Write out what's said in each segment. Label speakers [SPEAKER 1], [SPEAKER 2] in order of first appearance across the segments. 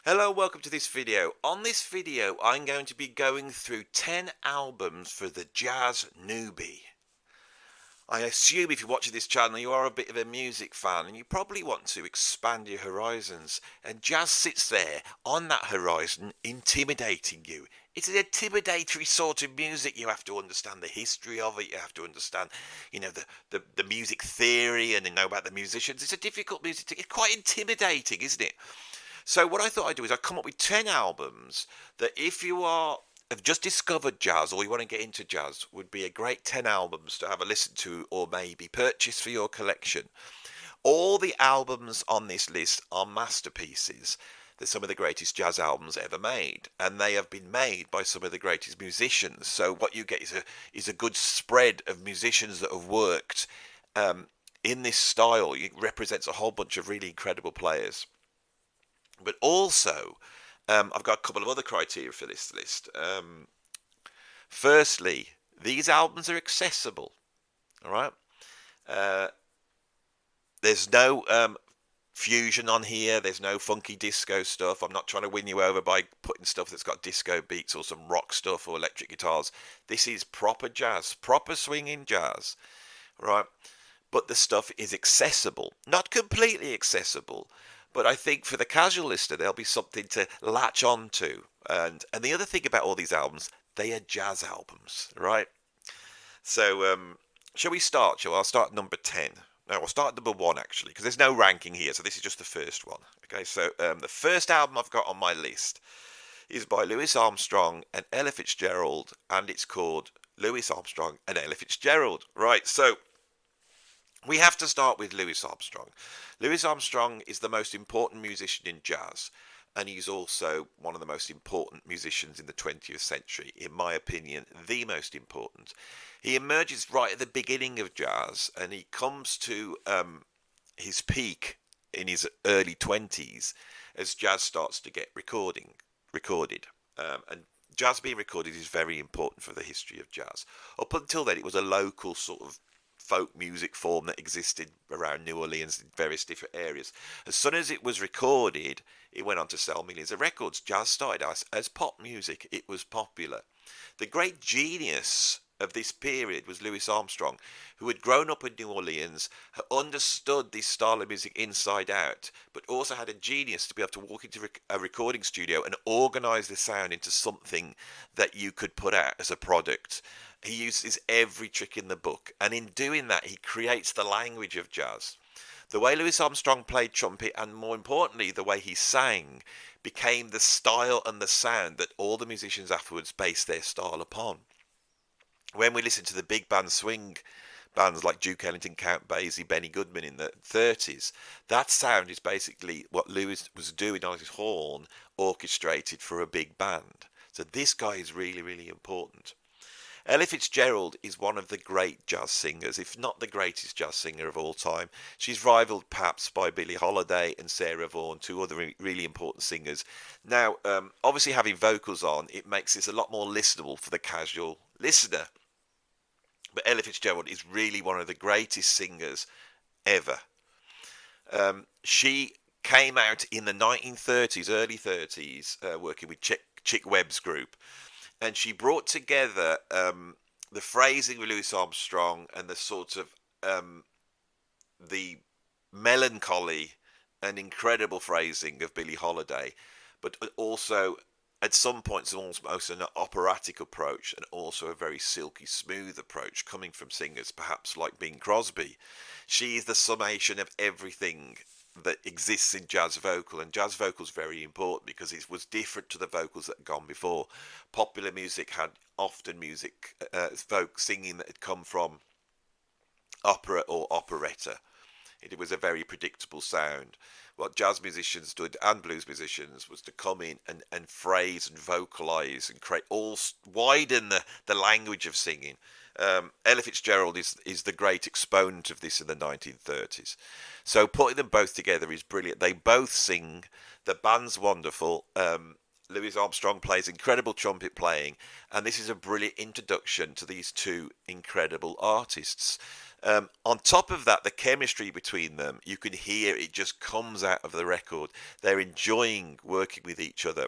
[SPEAKER 1] Hello, welcome to this video. On this video, I'm going to be going through 10 albums for the jazz newbie. I assume if you're watching this channel, you are a bit of a music fan and you probably want to expand your horizons. And jazz sits there on that horizon, intimidating you. It's an intimidatory sort of music. You have to understand the history of it. You have to understand, the music theory and know about the musicians. It's a difficult music. It's quite intimidating, isn't it? So what I thought I'd do is I'd come up with 10 albums that if you have just discovered jazz or you want to get into jazz would be a great 10 albums to have a listen to or maybe purchase for your collection. All the albums on this list are masterpieces. They're some of the greatest jazz albums ever made, and they have been made by some of the greatest musicians. So what you get is a good spread of musicians that have worked in this style. It represents a whole bunch of really incredible players. But also, I've got a couple of other criteria for this list. Firstly, these albums are accessible. All right. Uh, there's no fusion on here. There's no funky disco stuff. I'm not trying to win you over by putting stuff that's got disco beats or some rock stuff or electric guitars. This is proper jazz, proper swinging jazz. Right. But the stuff is accessible, not completely accessible. But I think for the casual listener, there'll be something to latch on to. And the other thing about all these albums, they are jazz albums, right? So shall we start? I'll start at number 10. No, we'll start at number 1 actually, because there's no ranking here, so this is just the first one. Okay, so the first album I've got on my list is by Louis Armstrong and Ella Fitzgerald, and it's called Louis Armstrong and Ella Fitzgerald. Right, so we have to start with Louis Armstrong. Louis Armstrong is the most important musician in jazz, and he's also one of the most important musicians in the 20th century. In my opinion, the most important. He emerges right at the beginning of jazz, and he comes to his peak in his early 20s as jazz starts to get recorded. And jazz being recorded is very important for the history of jazz. Up until then, it was a local sort of folk music form that existed around New Orleans in various different areas. As soon as it was recorded, it went on to sell millions of records. Jazz started as pop music. It was popular. The great genius of this period was Louis Armstrong, who had grown up in New Orleans, had understood this style of music inside out, but also had a genius to be able to walk into a recording studio and organize the sound into something that you could put out as a product. He uses every trick in the book, and in doing that, he creates the language of jazz. The way Louis Armstrong played trumpet, and more importantly, the way he sang, became the style and the sound that all the musicians afterwards based their style upon. When we listen to the big band swing bands like Duke Ellington, Count Basie, Benny Goodman in the 30s, that sound is basically what Louis was doing on his horn, orchestrated for a big band. So this guy is really, really important. Ella Fitzgerald is one of the great jazz singers, if not the greatest jazz singer of all time. She's rivaled perhaps by Billie Holiday and Sarah Vaughan, two other really important singers. Now, obviously having vocals on, it makes this a lot more listenable for the casual listener. But Ella Fitzgerald is really one of the greatest singers ever. She came out in the 1930s, early 30s, working with Chick Webb's group. And she brought together the phrasing of Louis Armstrong and the sort of the melancholy and incredible phrasing of Billie Holiday, but also at some points almost an operatic approach and also a very silky smooth approach coming from singers perhaps like Bing Crosby. She is the summation of everything that exists in jazz vocal, and jazz vocal is very important because it was different to the vocals that had gone before. Popular music had often folk singing that had come from opera or operetta. It was a very predictable sound. What jazz musicians did and blues musicians was to come in and phrase and vocalize and widen the language of singing. Ella Fitzgerald is the great exponent of this in the 1930s. So putting them both together is brilliant. They both sing. The band's wonderful. Louis Armstrong plays incredible trumpet playing, and this is a brilliant introduction to these two incredible artists. On top of that, the chemistry between them, you can hear it just comes out of the record. They're enjoying working with each other.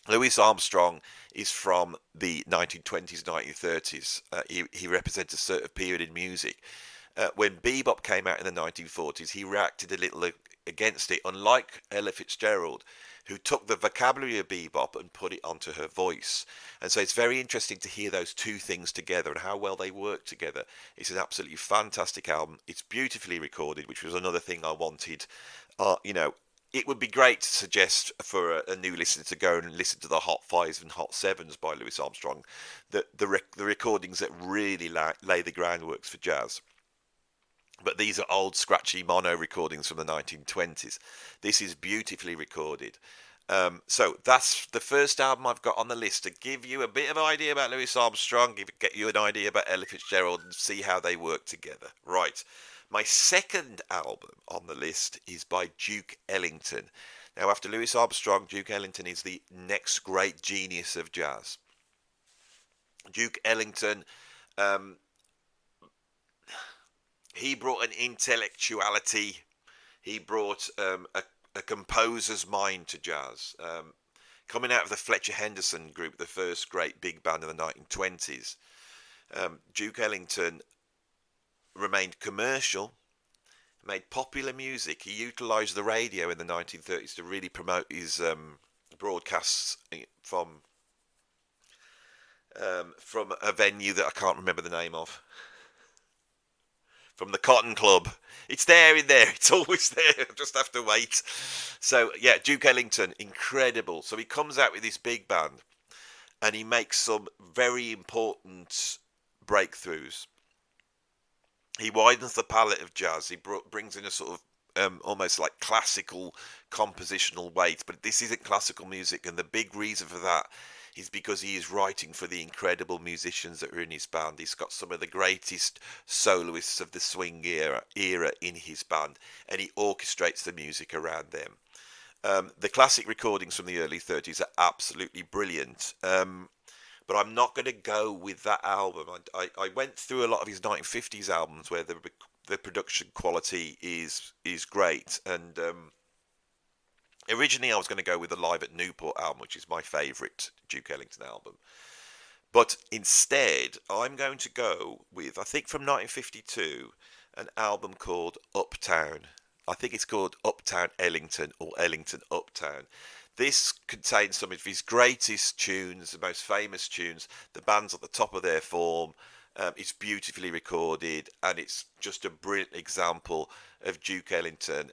[SPEAKER 1] Louis Armstrong is from the 1920s, 1930s. He represents a certain period in music. When bebop came out in the 1940s, he reacted a little against it, unlike Ella Fitzgerald, who took the vocabulary of bebop and put it onto her voice. And so it's very interesting to hear those two things together and how well they work together. It's an absolutely fantastic album. It's beautifully recorded, which was another thing I wanted. You know, it would be great to suggest for a new listener to go and listen to the Hot Fives and Hot Sevens by Louis Armstrong, the recordings that really lay the groundworks for jazz. But these are old scratchy mono recordings from the 1920s. This is beautifully recorded. So that's the first album I've got on the list to give you a bit of an idea about Louis Armstrong, get you an idea about Ella Fitzgerald, and see how they work together. Right. My second album on the list is by Duke Ellington. Now, after Louis Armstrong, Duke Ellington is the next great genius of jazz. Duke Ellington, um, he brought an intellectuality. He brought a composer's mind to jazz. Coming out of the Fletcher Henderson group, the first great big band of the 1920s, Duke Ellington remained commercial, made popular music. He utilised the radio in the 1930s to really promote his broadcasts from a venue that I can't remember the name of. From the Cotton Club. It's there in there. It's always there. I just have to wait. So, yeah, Duke Ellington, incredible. So he comes out with this big band and he makes some very important breakthroughs. He widens the palette of jazz. He brings in a sort of almost like classical compositional weight, but this isn't classical music, and the big reason for that is because he is writing for the incredible musicians that are in his band. He's got some of the greatest soloists of the swing era in his band, and he orchestrates the music around them. The classic recordings from the early 30s are absolutely brilliant. But I'm not going to go with that album. I went through a lot of his 1950s albums where the production quality is great, and originally I was going to go with the Live at Newport album, which is my favourite Duke Ellington album. But instead, I'm going to go with, I think from 1952, an album called Uptown. I think it's called Uptown Ellington or Ellington Uptown. This contains some of his greatest tunes, the most famous tunes. The band's at the top of their form. It's beautifully recorded, and it's just a brilliant example of Duke Ellington,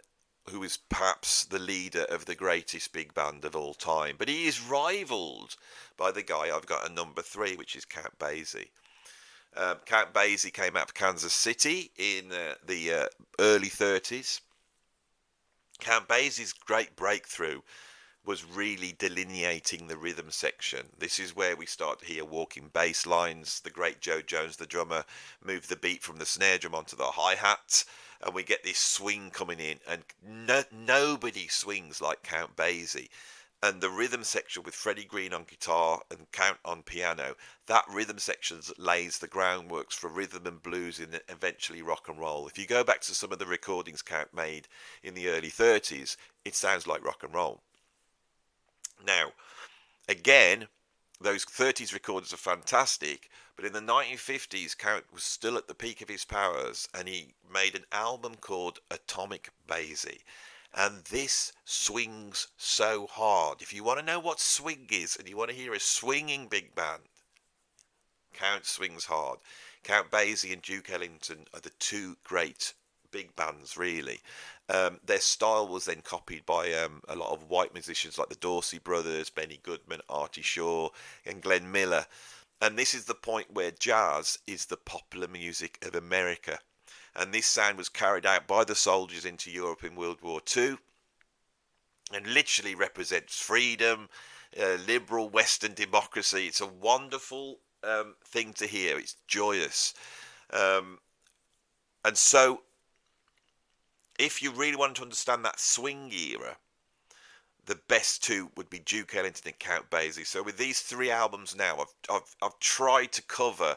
[SPEAKER 1] who is perhaps the leader of the greatest big band of all time. But he is rivaled by the guy I've got at number 3, which is Count Basie. Count Basie came out of Kansas City in the early 30s. Count Basie's great breakthrough was really delineating the rhythm section. This is where we start to hear walking bass lines. The great Joe Jones, the drummer, moved the beat from the snare drum onto the hi-hat, and we get this swing coming in, and nobody swings like Count Basie. And the rhythm section with Freddie Green on guitar and Count on piano, that rhythm section lays the groundworks for rhythm and blues and eventually rock and roll. If you go back to some of the recordings Count made in the early 30s, it sounds like rock and roll. Now, again, those 30s recordings are fantastic, but in the 1950s, Count was still at the peak of his powers, and he made an album called Atomic Basie. And this swings so hard. If you want to know what swing is, and you want to hear a swinging big band, Count swings hard. Count Basie and Duke Ellington are the two great big bands, really. Their style was then copied by a lot of white musicians like the Dorsey Brothers, Benny Goodman, Artie Shaw, and Glenn Miller. And this is the point where jazz is the popular music of America. And this sound was carried out by the soldiers into Europe in World War II, and literally represents freedom, liberal Western democracy. It's a wonderful thing to hear. It's joyous. And so, if you really want to understand that swing era, the best two would be Duke Ellington and Count Basie. So with these three albums now, I've tried to cover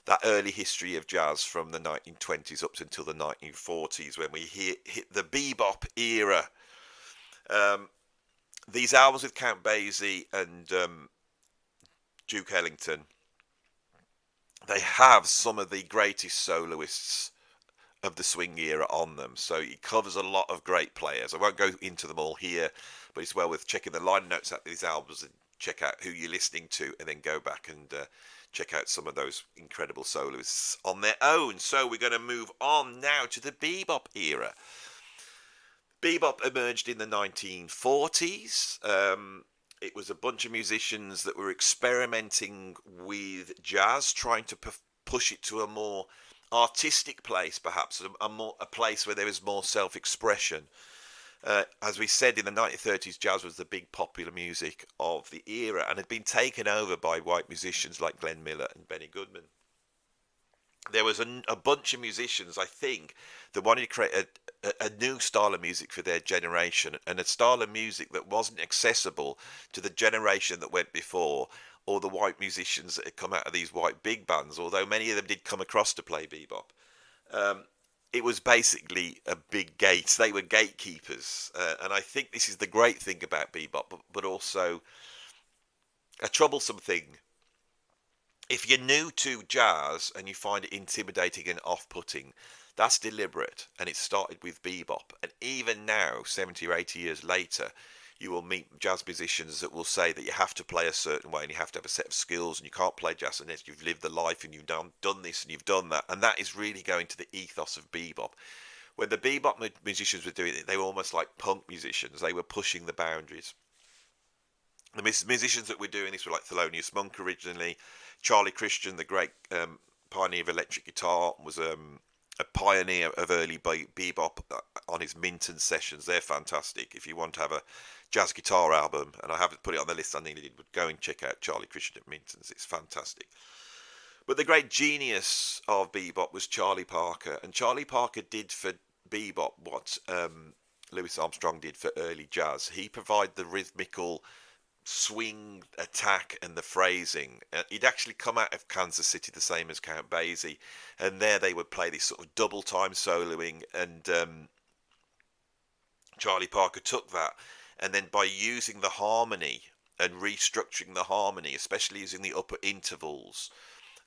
[SPEAKER 1] that early history of jazz from the 1920s up until the 1940s, when we hit the bebop era. Um, these albums with Count Basie and Duke Ellington, they have some of the greatest soloists of the swing era on them. So it covers a lot of great players. I won't go into them all here, but it's well worth checking the line notes at these albums and check out who you're listening to, and then go back and check out some of those incredible soloists on their own. So we're going to move on now to the bebop era. Bebop emerged in the 1940s. It was a bunch of musicians that were experimenting with jazz, trying to push it to a more artistic place, perhaps a place where there was more self-expression. As we said, in the 1930s, jazz was the big popular music of the era and had been taken over by white musicians like Glenn Miller and Benny Goodman. There was a bunch of musicians, I think, that wanted to create a new style of music for their generation, and a style of music that wasn't accessible to the generation that went before, or the white musicians that had come out of these white big bands, although many of them did come across to play bebop. It was basically a big gate. They were gatekeepers, and I think this is the great thing about bebop, but also a troublesome thing. If you're new to jazz and you find it intimidating and off-putting, that's deliberate, and it started with bebop. And even now, 70 or 80 years later, you will meet jazz musicians that will say that you have to play a certain way and you have to have a set of skills, and you can't play jazz unless you've lived the life and you've done this and you've done that. And that is really going to the ethos of bebop. When the bebop musicians were doing it, they were almost like punk musicians. They were pushing the boundaries. The musicians that were doing this were like Thelonious Monk originally. Charlie Christian, the great pioneer of electric guitar, was a pioneer of early bebop on his Minton sessions. They're fantastic. If you want to have a jazz guitar album, and I haven't put it on the list I needed, but go and check out Charlie Christian at Minton's. It's fantastic. But the great genius of bebop was Charlie Parker, and Charlie Parker did for bebop what Louis Armstrong did for early jazz. He provided the rhythmical swing attack and the phrasing. He'd actually come out of Kansas City the same as Count Basie, and there they would play this sort of double time soloing, and Charlie Parker took that, and then by using the harmony and restructuring the harmony, especially using the upper intervals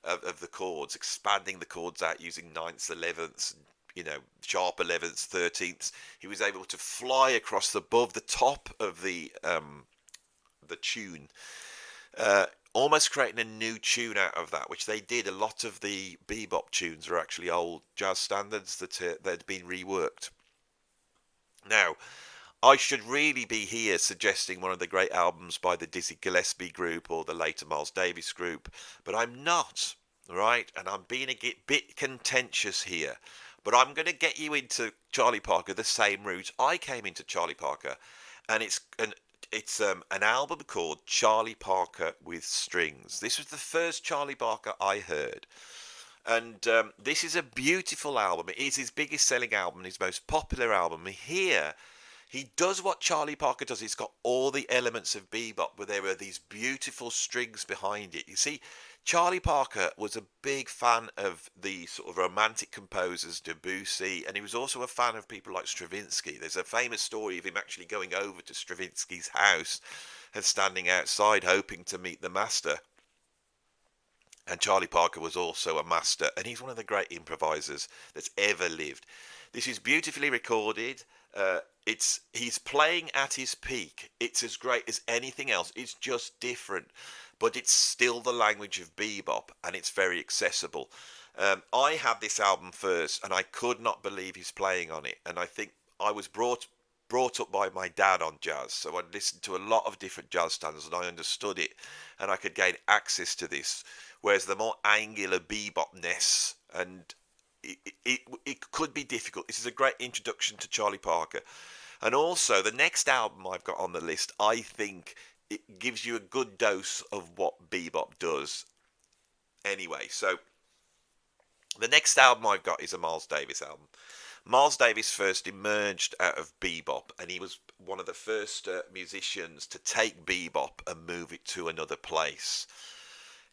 [SPEAKER 1] of the chords, expanding the chords out using ninths, 11ths, sharp 11ths, 13ths, he was able to fly across above the top of the tune, almost creating a new tune out of that, which they did. A lot of the bebop tunes are actually old jazz standards that had been reworked. Now, I should really be here suggesting one of the great albums by the Dizzy Gillespie group or the later Miles Davis group, but I'm not, right? And I'm being a bit contentious here, but I'm going to get you into Charlie Parker the same route I came into Charlie Parker, and it's an album called Charlie Parker with Strings. This was the first Charlie Parker I heard. And this is a beautiful album. It is his biggest selling album, his most popular album. Here, he does what Charlie Parker does. It's got all the elements of bebop, but there are these beautiful strings behind it. You see, Charlie Parker was a big fan of the sort of romantic composers, Debussy, and he was also a fan of people like Stravinsky. There's a famous story of him actually going over to Stravinsky's house and standing outside hoping to meet the master. And Charlie Parker was also a master, and he's one of the great improvisers that's ever lived. This is beautifully recorded. He's playing at his peak. It's as great as anything else. It's just different, but it's still the language of bebop, and it's very accessible. I had this album first, and I could not believe he's playing on it. And I think I was brought up by my dad on jazz, so I listened to a lot of different jazz standards, and I understood it, and I could gain access to this. Whereas the more angular bebopness, and it could be difficult. This is a great introduction to Charlie Parker. And also, the next album I've got on the list, I think it gives you a good dose of what bebop does. Anyway, so the next album I've got is a Miles Davis album. Miles Davis first emerged out of bebop, and he was one of the first musicians to take bebop and move it to another place.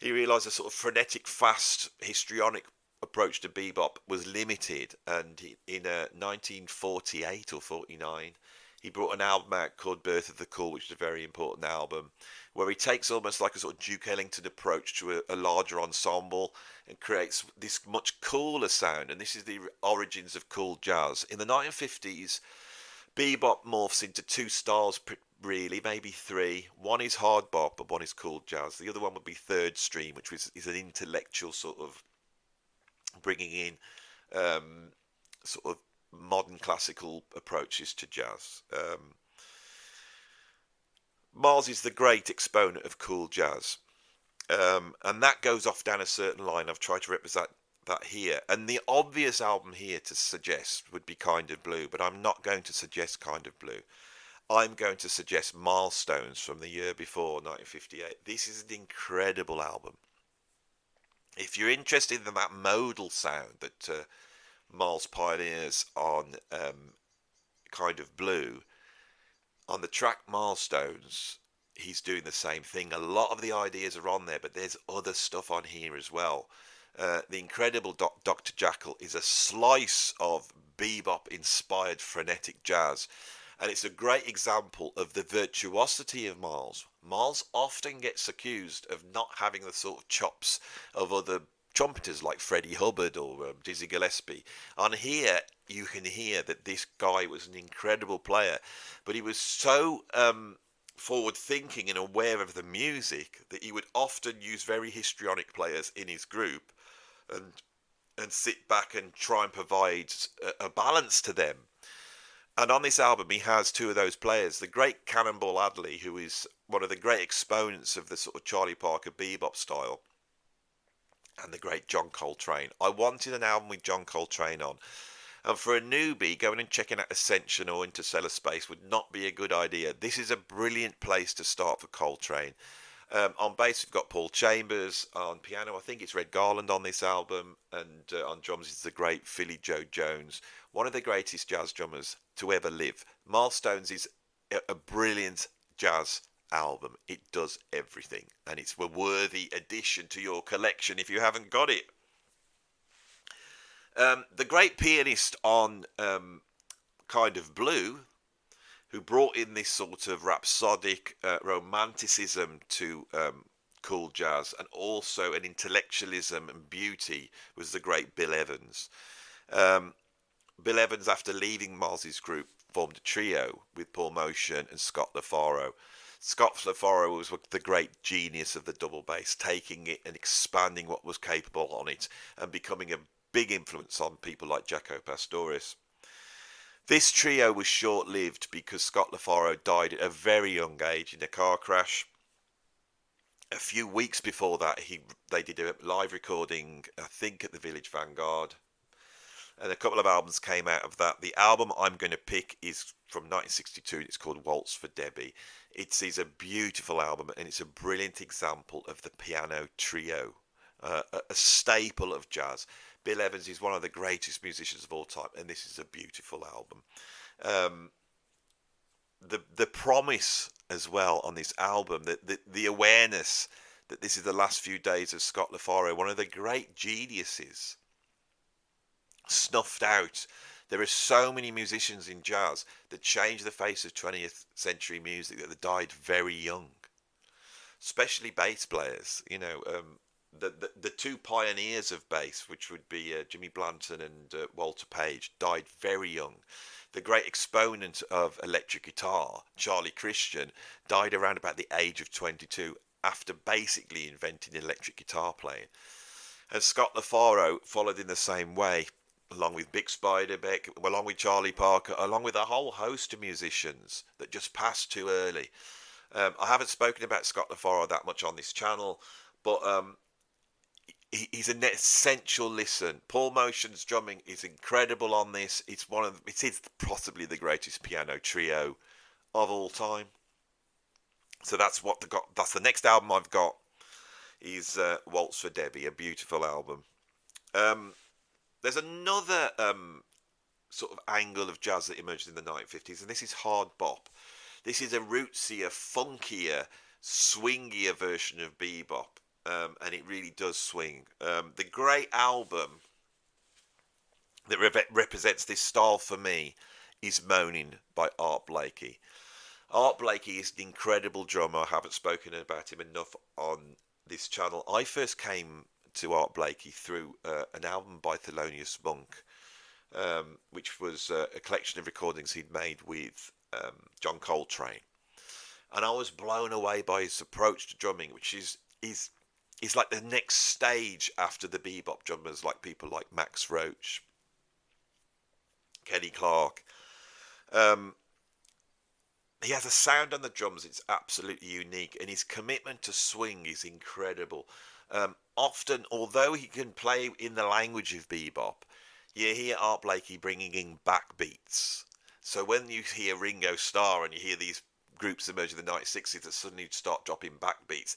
[SPEAKER 1] He realised a sort of frenetic, fast, histrionic approach to bebop was limited, and in 1948 or 49, he brought an album out called Birth of the Cool, which is a very important album, where he takes almost like a sort of Duke Ellington approach to a larger ensemble and creates this much cooler sound. And this is the origins of cool jazz. In the 1950s, bebop morphs into two styles, really, maybe three. One is hard bop and one is cool jazz. The other one would be third stream, which is an intellectual sort of bringing in sort of modern classical approaches to jazz. Miles is the great exponent of cool jazz, and that goes off down a certain line. I've tried to represent that here, and the obvious album here to suggest would be Kind of Blue, but I'm not going to suggest Kind of Blue. I'm going to suggest Milestones from the year before, 1958. This is an incredible album. If you're interested in that modal sound that Miles pioneers on Kind of Blue, on the track Milestones, he's doing the same thing. A lot of the ideas are on there, but there's other stuff on here as well. The incredible Dr. Jackal is a slice of bebop-inspired frenetic jazz, and it's a great example of the virtuosity of Miles. Miles often gets accused of not having the sort of chops of other trumpeters like Freddie Hubbard or Dizzy Gillespie. On here, you can hear that this guy was an incredible player, but he was so forward-thinking and aware of the music that he would often use very histrionic players in his group and sit back and try and provide a balance to them. And on this album, he has two of those players, the great Cannonball Adderley, who is one of the great exponents of the sort of Charlie Parker bebop style, and the great John Coltrane. I wanted an album with John Coltrane on. And for a newbie, going and checking out Ascension or Interstellar Space would not be a good idea. This is a brilliant place to start for Coltrane. On bass, we've got Paul Chambers. On piano, I think it's Red Garland on this album. And on drums, it's the great Philly Joe Jones, one of the greatest jazz drummers to ever live. Milestones is a brilliant jazz album. It does everything, and it's a worthy addition to your collection if you haven't got it. The great pianist on Kind of Blue, who brought in this sort of rhapsodic romanticism to cool jazz, and also an intellectualism and beauty, was the great Bill Evans. Bill Evans, after leaving Miles's group, formed a trio with Paul Motion and Scott LaFaro. Scott LaFaro was the great genius of the double bass, taking it and expanding what was capable on it and becoming a big influence on people like Jaco Pastorius. This trio was short-lived because Scott LaFaro died at a very young age in a car crash. A few weeks before that, they did a live recording, I think, at the Village Vanguard. And a couple of albums came out of that. The album I'm going to pick is from 1962. It's called Waltz for Debbie. It is a beautiful album, and it's a brilliant example of the piano trio, a staple of jazz. Bill Evans is one of the greatest musicians of all time, and this is a beautiful album. The promise as well on this album, the awareness that this is the last few days of Scott LaFaro, one of the great geniuses, snuffed out. There are so many musicians in jazz that changed the face of 20th century music that died very young, especially bass players. The two pioneers of bass, which would be Jimmy Blanton and Walter Page, died very young. The great exponent of electric guitar, Charlie Christian, died around about the age of 22 after basically inventing electric guitar playing. And Scott LaFaro followed in the same way, along with Bix Beiderbecke, along with Charlie Parker, along with a whole host of musicians that just passed too early. I haven't spoken about Scott LaFaro that much on this channel, but he's an essential listen. Paul Motion's drumming is incredible on this. It is possibly the greatest piano trio of all time. So that's the next album I've got is Waltz for Debbie, a beautiful album. There's another sort of angle of jazz that emerged in the 1950s, and this is hard bop. This is a rootsier, funkier, swingier version of bebop, and it really does swing. The great album that represents this style for me is Moaning by Art Blakey. Art Blakey is an incredible drummer. I haven't spoken about him enough on this channel. I first came to Art Blakey through an album by Thelonious Monk, which was a collection of recordings he'd made with John Coltrane, and I was blown away by his approach to drumming, which is like the next stage after the bebop drummers, like people like Max Roach, Kenny Clarke. Um, he has a sound on the drums, it's absolutely unique, and his commitment to swing is incredible. Often, although he can play in the language of bebop, you hear Art Blakey bringing in backbeats. So when you hear Ringo Starr and you hear these groups emerge in the 1960s that suddenly start dropping backbeats,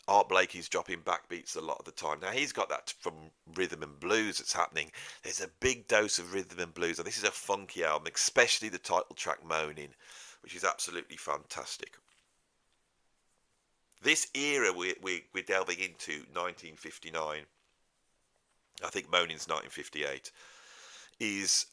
[SPEAKER 1] Art Blakey's dropping backbeats a lot of the time. Now, he's got that from rhythm and blues that's happening. There's a big dose of rhythm and blues, and this is a funky album, especially the title track Moaning, which is absolutely fantastic. This era we're delving into, 1959, I think Moaning's 1958, is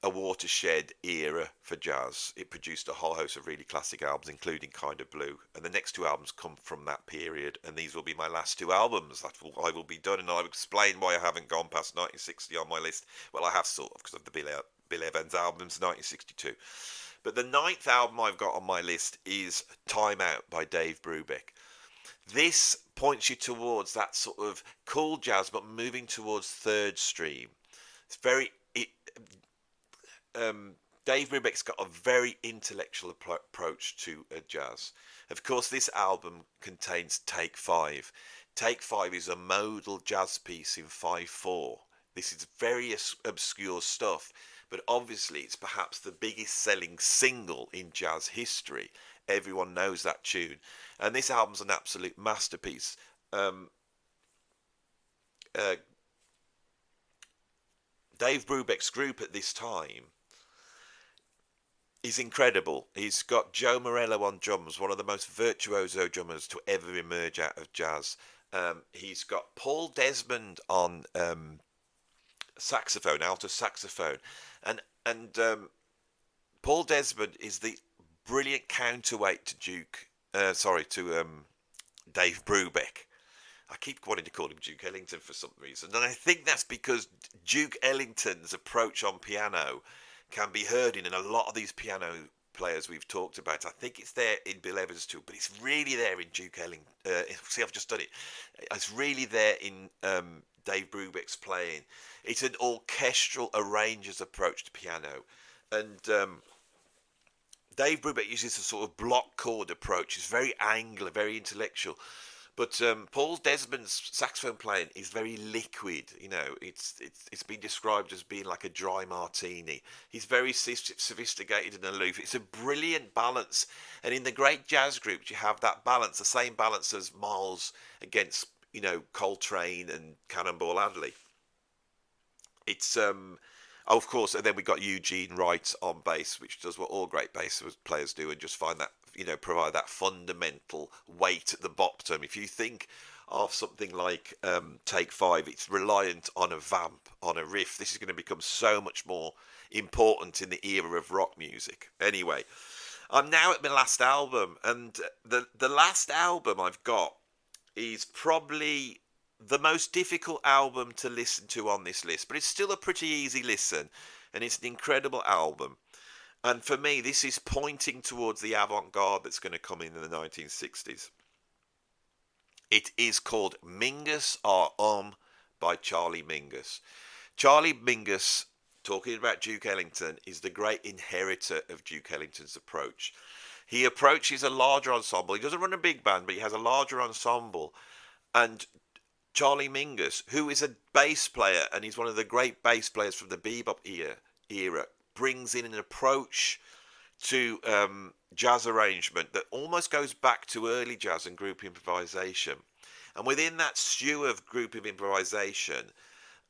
[SPEAKER 1] a watershed era for jazz. It produced a whole host of really classic albums, including Kind of Blue, and the next two albums come from that period, and these will be my last two albums. I will be done, and I'll explain why I haven't gone past 1960 on my list. Well, I have sort of, because of the Bill Evans albums, 1962. But the ninth album I've got on my list is Time Out by Dave Brubeck. This points you towards that sort of cool jazz, but moving towards third stream. It's very Dave Brubeck's got a very intellectual approach to jazz. Of course, this album contains Take 5. Take 5 is a modal jazz piece in 5/4. This is very obscure stuff, but obviously it's perhaps the biggest selling single in jazz history. Everyone knows that tune, and this album's an absolute masterpiece. Dave Brubeck's group at this time is incredible. He's got Joe Morello on drums, one of the most virtuoso drummers to ever emerge out of jazz. He's got Paul Desmond on saxophone, alto saxophone, and Paul Desmond is the brilliant counterweight to Dave Brubeck. I keep wanting to call him Duke Ellington for some reason, and I think that's because Duke Ellington's approach on piano can be heard in a lot of these piano players we've talked about. I think it's there in Bill Evans too, but it's really there in Duke Ellington. See, I've just done it. It's really there in Dave Brubeck's playing. It's an orchestral arranger's approach to piano, and Dave Brubeck uses a sort of block chord approach. It's very angular, very intellectual. But Paul Desmond's saxophone playing is very liquid. You know, it's been described as being like a dry martini. He's very sophisticated and aloof. It's a brilliant balance. And in the great jazz groups, you have that balance, the same balance as Miles against, you know, Coltrane and Cannonball Adderley. It's of course, and then we got Eugene Wright on bass, which does what all great bass players do, and just find that, you know, provide that fundamental weight at the bottom. If you think of something like Take 5, it's reliant on a vamp, on a riff. This is going to become so much more important in the era of rock music. Anyway, I'm now at my last album, and the last album I've got is probably the most difficult album to listen to on this list, but it's still a pretty easy listen, and it's an incredible album. And for me, this is pointing towards the avant-garde that's going to come in the 1960s. It is called Mingus Are by Charlie Mingus. Charlie Mingus, talking about Duke Ellington, is the great inheritor of Duke Ellington's approach. He approaches a larger ensemble. He doesn't run a big band, but he has a larger ensemble. And Charlie Mingus, who is a bass player, and he's one of the great bass players from the bebop era, brings in an approach to jazz arrangement that almost goes back to early jazz and group improvisation. And within that stew of group of improvisation,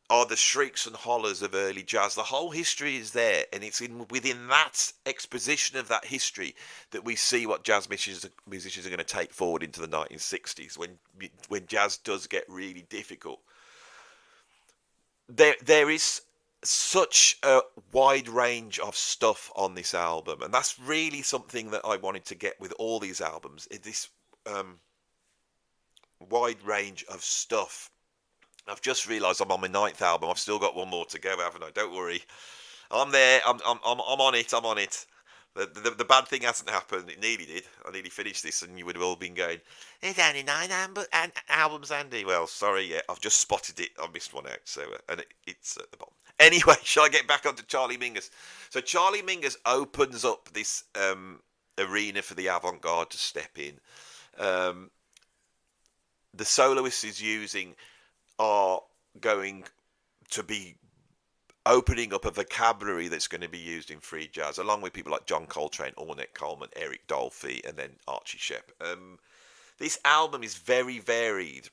[SPEAKER 1] are the shrieks and hollers of early jazz. The whole history is there, and it's within that exposition of that history that we see what jazz musicians are going to take forward into the 1960s, when jazz does get really difficult. There is such a wide range of stuff on this album, and that's really something that I wanted to get with all these albums. This um, wide range of stuff. I've just realised I'm on my ninth album. I've still got one more to go, haven't I? Don't worry. I'm there. I'm on it. I'm on it. The bad thing hasn't happened. It nearly did. I nearly finished this, and you would have all been going, "It's only nine albums, Andy." Well, sorry, yeah, I've just spotted it. I missed one out, so and it's at the bottom. Anyway, shall I get back onto Charlie Mingus? So Charlie Mingus opens up this arena for the avant-garde to step in. Um, the soloists he's using are going to be opening up a vocabulary that's going to be used in free jazz, along with people like John Coltrane, Ornette Coleman, Eric Dolphy, and then Archie Shepp. This album is very varied.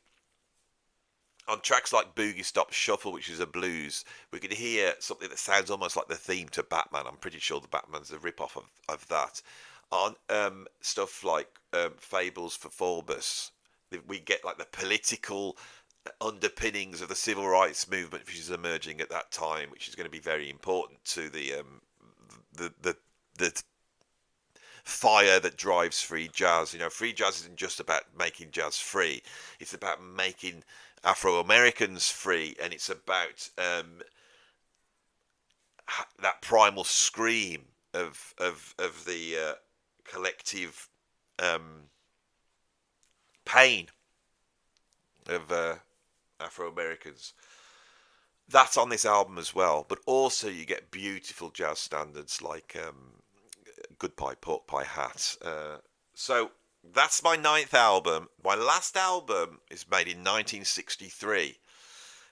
[SPEAKER 1] On tracks like Boogie Stop Shuffle, which is a blues, we can hear something that sounds almost like the theme to Batman. I'm pretty sure the Batman's a rip-off of that. On stuff like Fables for Phoebus, we get like the political underpinnings of the civil rights movement, which is emerging at that time, which is going to be very important to the fire that drives free jazz. You know, free jazz isn't just about making jazz free; it's about making Afro Americans free, and it's about that primal scream of the collective pain of Afro Americans. That's on this album as well, but also you get beautiful jazz standards like Good Pie, Pork Pie, Hat. So that's my ninth album. My last album is made in 1963,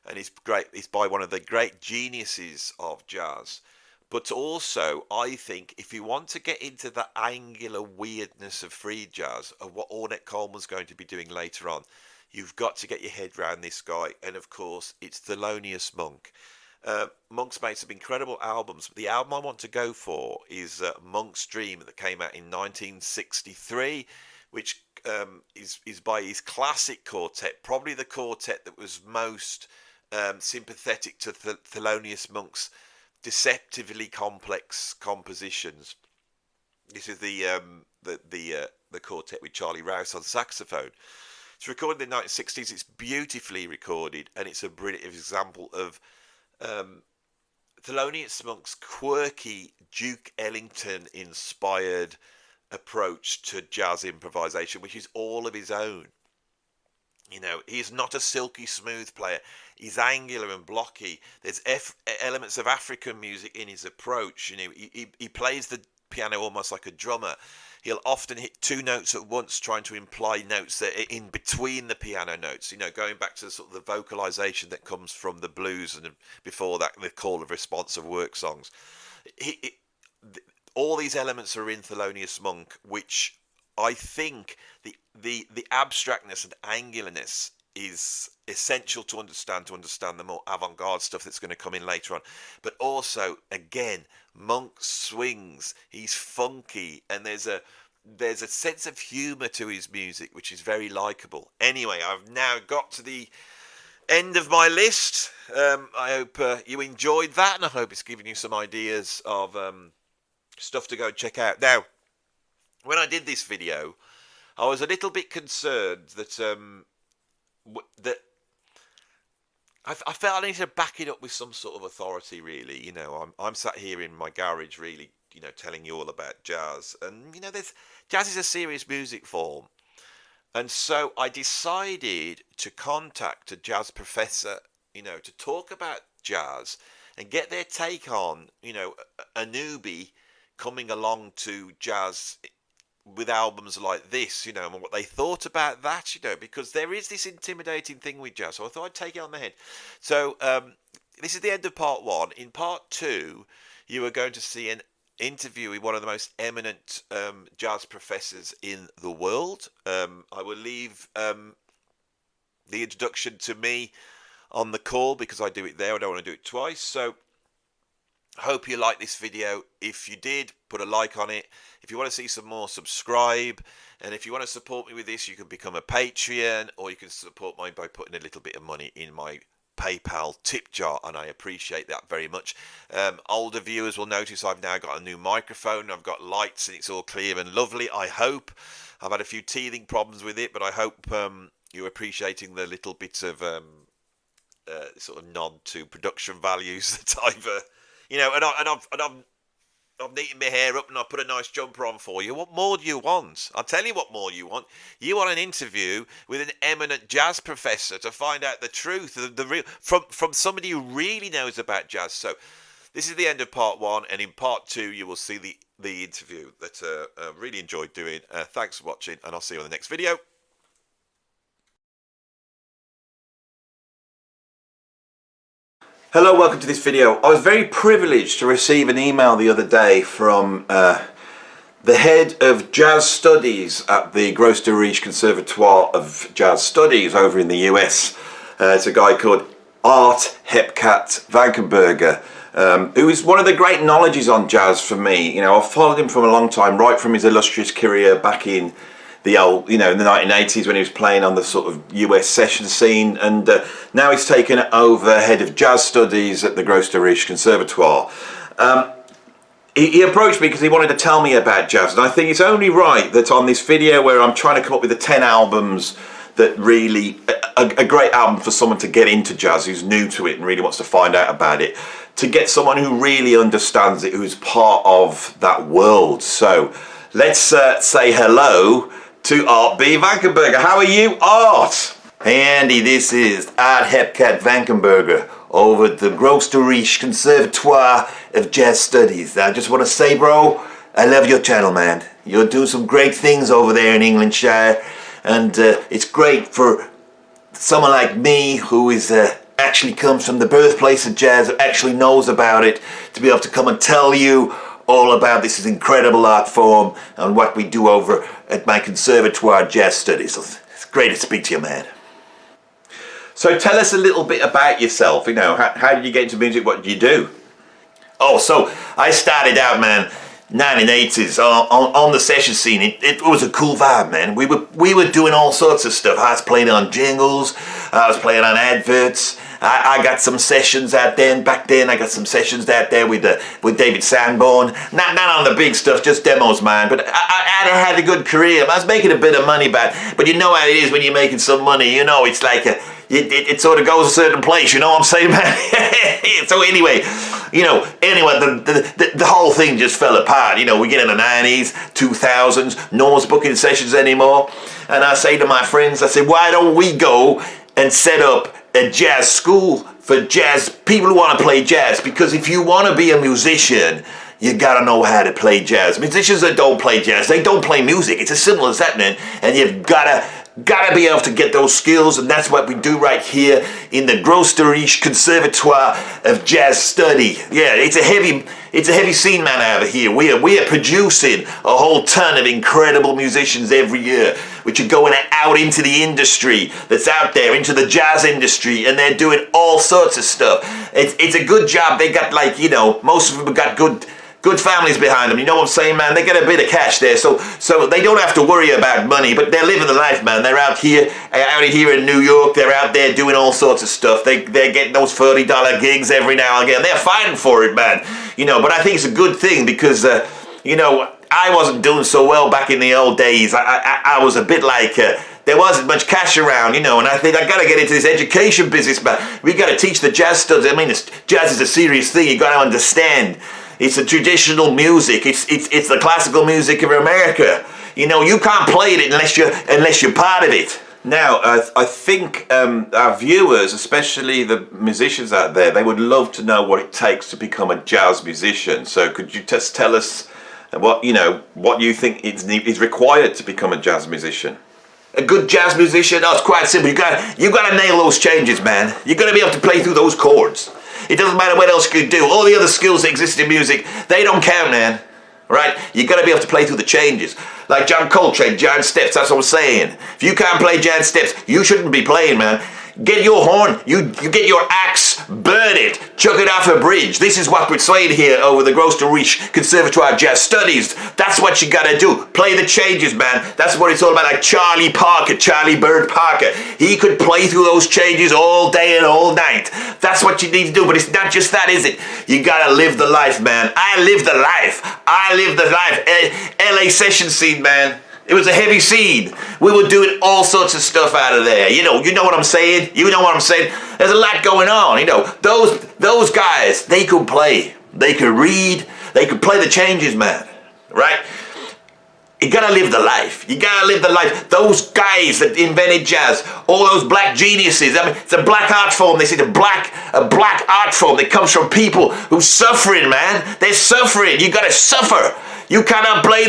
[SPEAKER 1] and it's great. It's by one of the great geniuses of jazz. But also, I think if you want to get into the angular weirdness of free jazz, of what Ornette Coleman's going to be doing later on, you've got to get your head around this guy. And of course, it's Thelonious Monk. Monk's made some incredible albums, but the album I want to go for is Monk's Dream, that came out in 1963, which is by his classic quartet, probably the quartet that was most sympathetic to Thelonious Monk's deceptively complex compositions. This is the quartet with Charlie Rouse on saxophone. It's recorded in the 1960s. It's beautifully recorded, and it's a brilliant example of Thelonious Monk's quirky Duke Ellington inspired approach to jazz improvisation, which is all of his own. You know, he's not a silky smooth player. He's angular and blocky. There's elements of African music in his approach. You know, he plays the piano almost like a drummer. He'll often hit two notes at once, trying to imply notes that are in between the piano notes. You know, going back to sort of the vocalization that comes from the blues, and before that, the call and response of work songs. All these elements are in Thelonious Monk, which I think the abstractness and angularness is essential to understand the more avant-garde stuff that's going to come in later on. But also, again, Monk swings. He's funky, and there's a sense of humour to his music, which is very likable. Anyway, I've now got to the end of my list. I hope you enjoyed that, and I hope it's given you some ideas of stuff to go and check out. Now, when I did this video, I was a little bit concerned that that I felt I needed to back it up with some sort of authority. Really, you know, I'm sat here in my garage, really, you know, telling you all about jazz, and you know, jazz is a serious music form, and so I decided to contact a jazz professor, you know, to talk about jazz and get their take on, you know, a newbie coming along to jazz with albums like this, you know, and what they thought about that, you know, because there is this intimidating thing with jazz. So I thought I'd take it on the head. So this is the end of part one. In part two, you are going to see an interview with one of the most eminent jazz professors in the world. I will leave the introduction to me on the call because I do it there. I don't want to do it twice. So hope you like this video. If you did, put a like on it. If you want to see some more, subscribe. And if you want to support me with this, you can become a Patreon, or you can support me by putting a little bit of money in my PayPal tip jar, and I appreciate that very much. Older viewers will notice I've now got a new microphone. I've got lights and it's all clear and lovely, I hope. I've had a few teething problems with it, but I hope you're appreciating the little bits of sort of nod to production values that I've I've neatened my hair up and I put a nice jumper on for you. What more do you want? I'll tell you what more you want. You want an interview with an eminent jazz professor to find out the truth, the real, from somebody who really knows about jazz. So this is the end of part 1, and in part 2 you will see the interview that I really enjoyed doing. Thanks for watching, and I'll see you in the next video. Hello, welcome to this video. I was very privileged to receive an email the other day from the head of jazz studies at the Gros de Riche Conservatoire of Jazz Studies over in the US. It's a guy called Art Hepcat Vankenberger, who is one of the great knowledges on jazz for me. You know, I've followed him from a long time, right from his illustrious career back in the old, in the 1980s when he was playing on the sort of US session scene, and now he's taken over head of jazz studies at the Gros de Riche Conservatoire. He approached me because he wanted to tell me about jazz, and I think it's only right that on this video where I'm trying to come up with the 10 albums that really, a great album for someone to get into jazz who's new to it and really wants to find out about it, to get someone who really understands it, who's part of that world. So let's say hello to Art B. Vankenberger. How are you, Art? Hey Andy, this is Art Hepcat Vankenberger over at the Gros de Riche Conservatoire of Jazz Studies. I just want to say, bro, I love your channel, man. You're doing some great things over there in Englandshire, and it's great for someone like me who is actually comes from the birthplace of jazz, who actually knows about it, to be able to come and tell you all about this incredible art form and what we do over at my Conservatoire Jazz Studies. So it's great to speak to you, man. So tell us a little bit about yourself. You know, how did you get into music? What did you do? Oh, so I started out, man, 1980s on the session scene. It was a cool vibe, man. We were doing all sorts of stuff. I was playing on jingles. I was playing on adverts. I got some sessions out there, and back then I got some sessions out there with David Sanborn. Not on the big stuff, just demos, man. But I had a good career. I was making a bit of money, but you know how it is when you're making some money. You know, it's like it sort of goes a certain place. You know what I'm saying, man? So anyway, the whole thing just fell apart. You know, we get in the 90s, 2000s, no one's booking sessions anymore. And I say to my friends, I say, why don't we go and set up a jazz school for jazz people who want to play jazz? Because if you want to be a musician, you gotta know how to play jazz. Musicians that don't play jazz, they don't play music. It's as simple as that, man. And you've gotta be able to get those skills, and that's what we do right here in the Gros de Riche Conservatoire of Jazz Study. Yeah, it's a heavy scene, man, over here. We are producing a whole ton of incredible musicians every year, which are going out into the industry that's out there, into the jazz industry, and they're doing all sorts of stuff. It's a good job. They got, like, most of them have got good families behind them, you know what I'm saying, man? They get a bit of cash there, so they don't have to worry about money, but they're living the life, man. They're out here in New York. They're out there doing all sorts of stuff. They're getting those $30 gigs every now and again. They're fighting for it, man. But I think it's a good thing because, I wasn't doing so well back in the old days. I was a bit like, there wasn't much cash around, and I think I got to get into this education business, man. We got to teach the jazz studies. I mean, jazz is a serious thing. You got to understand. It's a traditional music. It's the classical music of America. You can't play it unless you're part of it. Now, I think our viewers, especially the musicians out there, they would love to know what it takes to become a jazz musician. So could you just tell us what you think is required to become a jazz musician? A good jazz musician? Oh, it's quite simple. You gotta nail those changes, man. You gotta be able to play through those chords. It doesn't matter what else you can do. All the other skills that exist in music, they don't count, man. Right? You got to be able to play through the changes. Like John Coltrane, jazz steps, that's what I'm saying. If you can't play jazz steps, you shouldn't be playing, man. Get your horn, you get your axe, burn it, chuck it off a bridge. This is what we're saying here over the Gloucester Reach Conservatoire Jazz Studies. That's what you gotta do. Play the changes, man. That's what it's all about. Like Charlie Bird Parker. He could play through those changes all day and all night. That's what you need to do. But it's not just that, is it? You gotta live the life, man. I live the life. I live the life. LA session scene, man. It was a heavy scene. We were doing all sorts of stuff out of there. You know what I'm saying? You know what I'm saying? There's a lot going on. You know, those guys, they could play. They could read. They could play the changes, man. Right? You gotta live the life. You gotta live the life. Those guys that invented jazz, all those black geniuses. I mean, it's a black art form. They say a black art form that comes from people who's suffering, man. They're suffering. You gotta suffer. You cannot play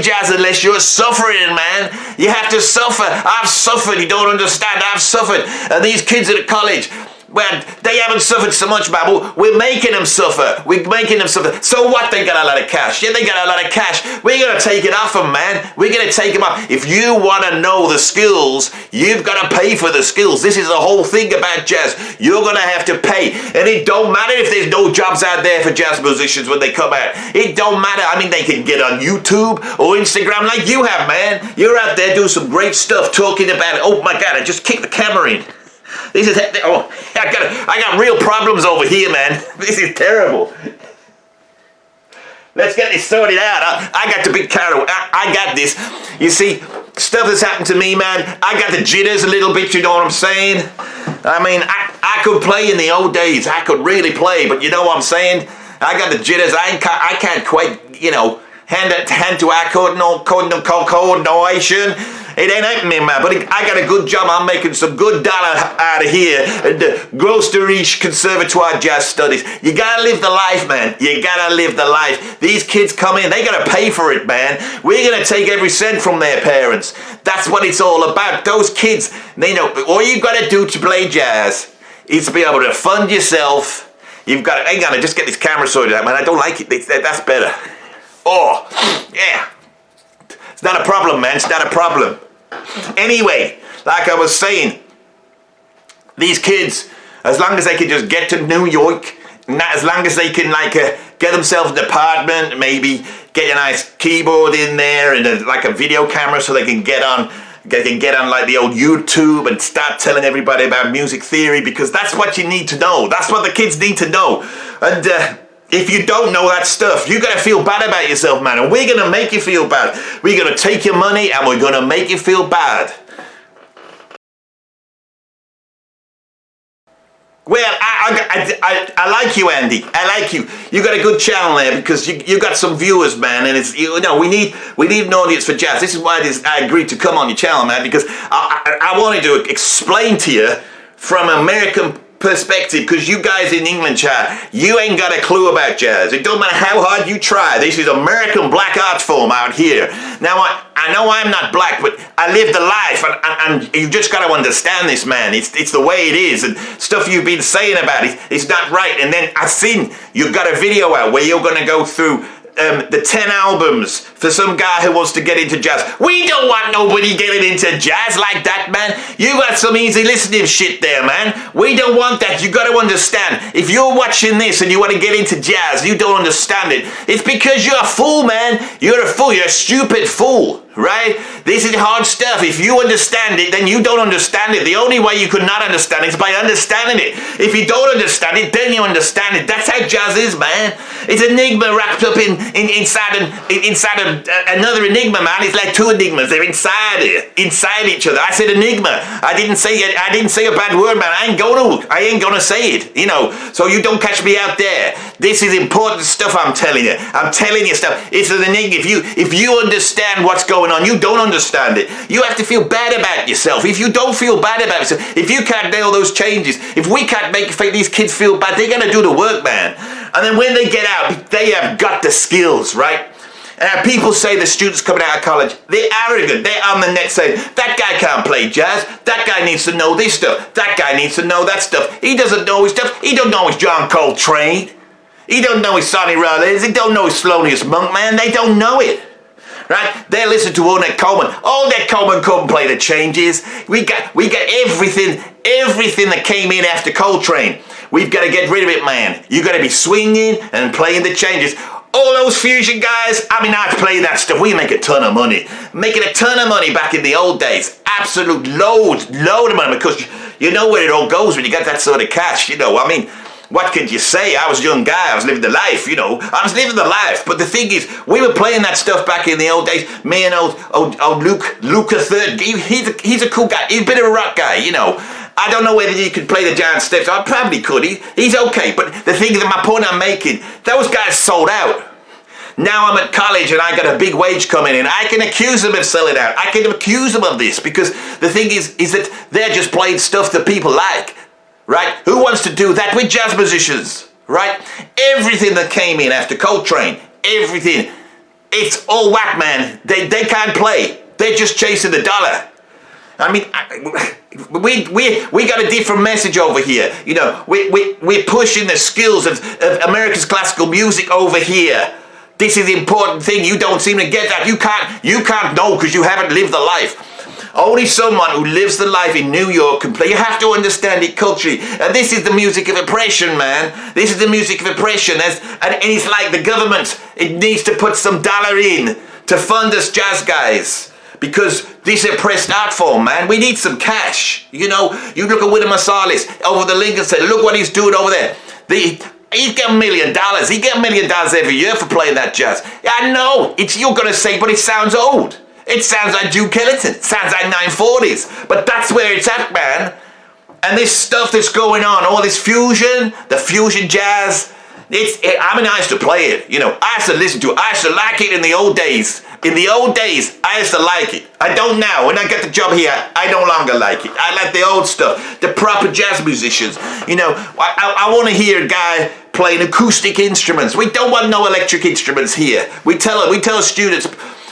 [SPEAKER 1] jazz unless you're suffering, man. You have to suffer. I've suffered. You don't understand. I've suffered. And these kids at college, well, they haven't suffered so much, man. We're making them suffer. We're making them suffer. So what? They got a lot of cash. Yeah, they got a lot of cash. We're going to take it off them, man. We're going to take them off. If you want to know the skills, you've got to pay for the skills. This is the whole thing about jazz. You're going to have to pay. And it don't matter if there's no jobs out there for jazz musicians when they come out. It don't matter. I mean, they can get on YouTube or Instagram like you have, man. You're out there doing some great stuff talking about it. Oh, my God, I just kicked the camera in. This is, oh, I got real problems over here, man. This is terrible. Let's get this sorted out. I got the big carrot. I got this. You see, stuff that's happened to me, man. I got the jitters a little bit, you know what I'm saying? I mean, I could play in the old days. I could really play, but you know what I'm saying? I got the jitters. I can't quite, you know, hand to eye coordination. It ain't happening, man, but I got a good job. I'm making some good dollar out of here at the Gloucester Reach Conservatoire Jazz Studies. You gotta live the life, man. You gotta live the life. These kids come in, they gotta pay for it, man. We're gonna take every cent from their parents. That's what it's all about. Those kids, they know, all you gotta do to play jazz is to be able to fund yourself. You've got to, hang on, just get this camera sorted out, man. I don't like it. That's better. Oh, yeah. It's not a problem, man. It's not a problem. Anyway, like I was saying, these kids, as long as they can just get to New York, as long as they can get themselves an apartment, maybe get a nice keyboard in there and like a video camera so they can get on like the old YouTube and start telling everybody about music theory, because that's what you need to know. That's what the kids need to know. And if you don't know that stuff, you gotta feel bad about yourself, man. And we're gonna make you feel bad. We're gonna take your money and we're gonna make you feel bad. Well, I like you, Andy. I like you. You got a good channel there because you got some viewers, man. And it's, you know, we need an audience for jazz. This is why I agreed to come on your channel, man, because I wanted to explain to you from American perspective, because you guys in England, chat, you ain't got a clue about jazz. It don't matter how hard you try. This is American black art form out here. Now, I know I'm not black, but I live the life, and you just got to understand this, man. It's the way it is, and stuff you've been saying about it, it's not right. And then I've seen you've got a video out where you're going to go through the 10 albums for some guy who wants to get into jazz. We don't want nobody getting into jazz like that, man. You got some easy listening shit there, man. We don't want that. You got to understand. If you're watching this and you want to get into jazz, you don't understand it. It's because you're a fool, man. You're a fool. You're a stupid fool. Right? This is hard stuff. If you understand it, then you don't understand it. The only way you could not understand it is by understanding it. If you don't understand it, then you understand it. That's how jazz is, man. It's an enigma wrapped up inside another enigma, man. It's like two enigmas. They're inside each other. I said enigma. I didn't say a bad word, man. I ain't gonna say it. You know. So you don't catch me out there. This is important stuff. I'm telling you. I'm telling you stuff. It's an enigma. If you understand what's going on, you don't understand it. You have to feel bad about yourself. If you don't feel bad about yourself, if you can't nail those changes, if we can't make these kids feel bad, they're gonna do the work, man. And then when they get out, they have got the skills, right? People say the students coming out of college, they're arrogant. They're on the net saying, that guy can't play jazz. That guy needs to know this stuff. That guy needs to know that stuff. He doesn't know his stuff. He don't know his John Coltrane. He don't know his Sonny Rollins. He don't know his Thelonious Monk, man. They don't know it.
[SPEAKER 2] right? They listen to Ornette Coleman. Ornette Coleman couldn't play the changes. We got everything that came in after Coltrane. We've got to get rid of it, man. You got to be swinging and playing the changes. All those fusion guys, I mean, I'd play that stuff. We make a ton of money. Making a ton of money back in the old days. Absolute load of money, because you know where it all goes when you got that sort of cash, you know. I mean, what can you say? I was a young guy. I was living the life, you know. I was living the life. But the thing is, we were playing that stuff back in the old days. Me and old Luke III, he's a cool guy. He's a bit of a rock guy, you know. I don't know whether he could play the giant steps. I probably could. He's okay. But the thing is, my point I'm making, those guys sold out. Now I'm at college and I got a big wage coming in. I can accuse them of selling out. I can accuse them of this, because the thing is that they're just playing stuff that people like, right? Who wants to do that with jazz musicians, right? Everything that came in after Coltrane, everything, it's all whack, man. They can't play. They're just chasing the dollar. I mean, we got a different message over here. You know, we're pushing the skills of America's classical music over here. This is the important thing. You don't seem to get that. You can't know, because you haven't lived the life. Only someone who lives the life in New York can play. You have to understand it culturally. And this is the music of oppression, man. This is the music of oppression. And it's like the government, it needs to put some dollar in to fund us jazz guys. Because this oppressed art form, man, we need some cash. You know, you look at William Marsalis over the Lincoln Center. Look what he's doing over there. He's getting $1 million. He gets $1 million every year for playing that jazz. Yeah, I know. You're going to say, but it sounds old. It sounds like Duke Ellington. It sounds like 940s. But that's where it's at, man. And this stuff that's going on, all this fusion, the fusion jazz, I used to play it. You know, I used to listen to it. I used to like it in the old days. In the old days, I used to like it. I don't now. When I get the job here, I no longer like it. I like the old stuff, the proper jazz musicians. You know, I want to hear a guy playing acoustic instruments. We don't want no electric instruments here. We tell students,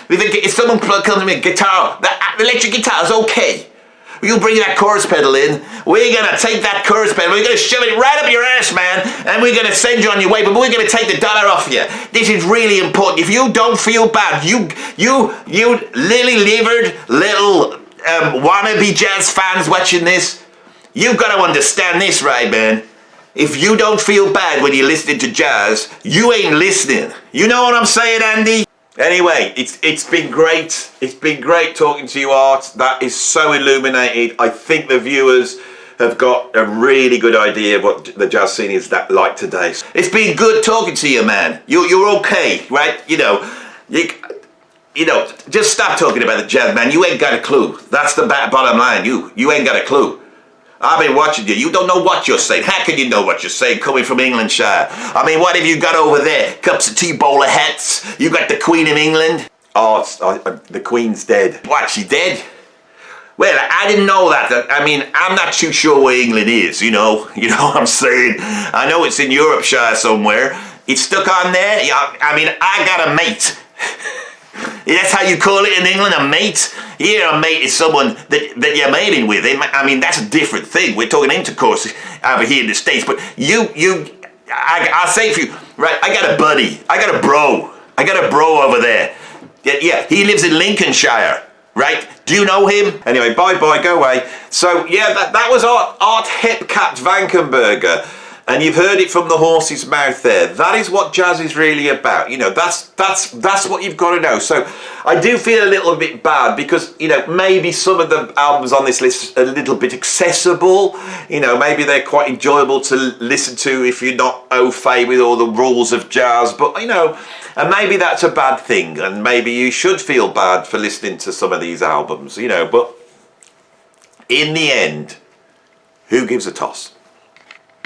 [SPEAKER 2] if someone comes to me, guitar, the electric guitar is okay. You bring that chorus pedal in, we're going to take that chorus pedal, we're going to shove it right up your ass, man, and we're going to send you on your way, but we're going to take the dollar off you. This is really important. If you don't feel bad, you lily-livered little wannabe jazz fans watching this, you've got to understand this, right, man? If you don't feel bad when you're listening to jazz, you ain't listening. You know what I'm saying, Andy? Anyway, it's been great. It's been great talking to you, Art. That is so illuminated. I think the viewers have got a really good idea of what the jazz scene is like today. It's been good talking to you, man. You're okay, right? You know, just stop talking about the jazz, man. You ain't got a clue. That's the bottom line. You ain't got a clue. I've been watching you. You don't know what you're saying. How can you know what you're saying coming from Englandshire? I mean, what have you got over there? Cups of tea, bowler hats. You got the Queen of England. Oh, the Queen's dead. What, she dead? Well, I didn't know that. I mean, I'm not too sure where England is, you know what I'm saying? I know it's in Yorkshire somewhere. It's stuck on there. Yeah, I mean, I got a mate. That's how you call it in England, a mate? Here, a mate is someone that you're mating with. I mean, that's a different thing. We're talking intercourse over here in the States. But I'll say for you, right, I got a buddy. I got a bro over there. Yeah, he lives in Lincolnshire, right? Do you know him? Anyway, bye-bye, go away. So, yeah, that was Art Hepcat Vankenberger. And you've heard it from the horse's mouth there. That is what jazz is really about. You know, that's what you've got to know. So I do feel a little bit bad because, you know, maybe some of the albums on this list are a little bit accessible. You know, maybe they're quite enjoyable to listen to if you're not au fait with all the rules of jazz. But, you know, and maybe that's a bad thing. And maybe you should feel bad for listening to some of these albums, you know. But in the end, who gives a toss?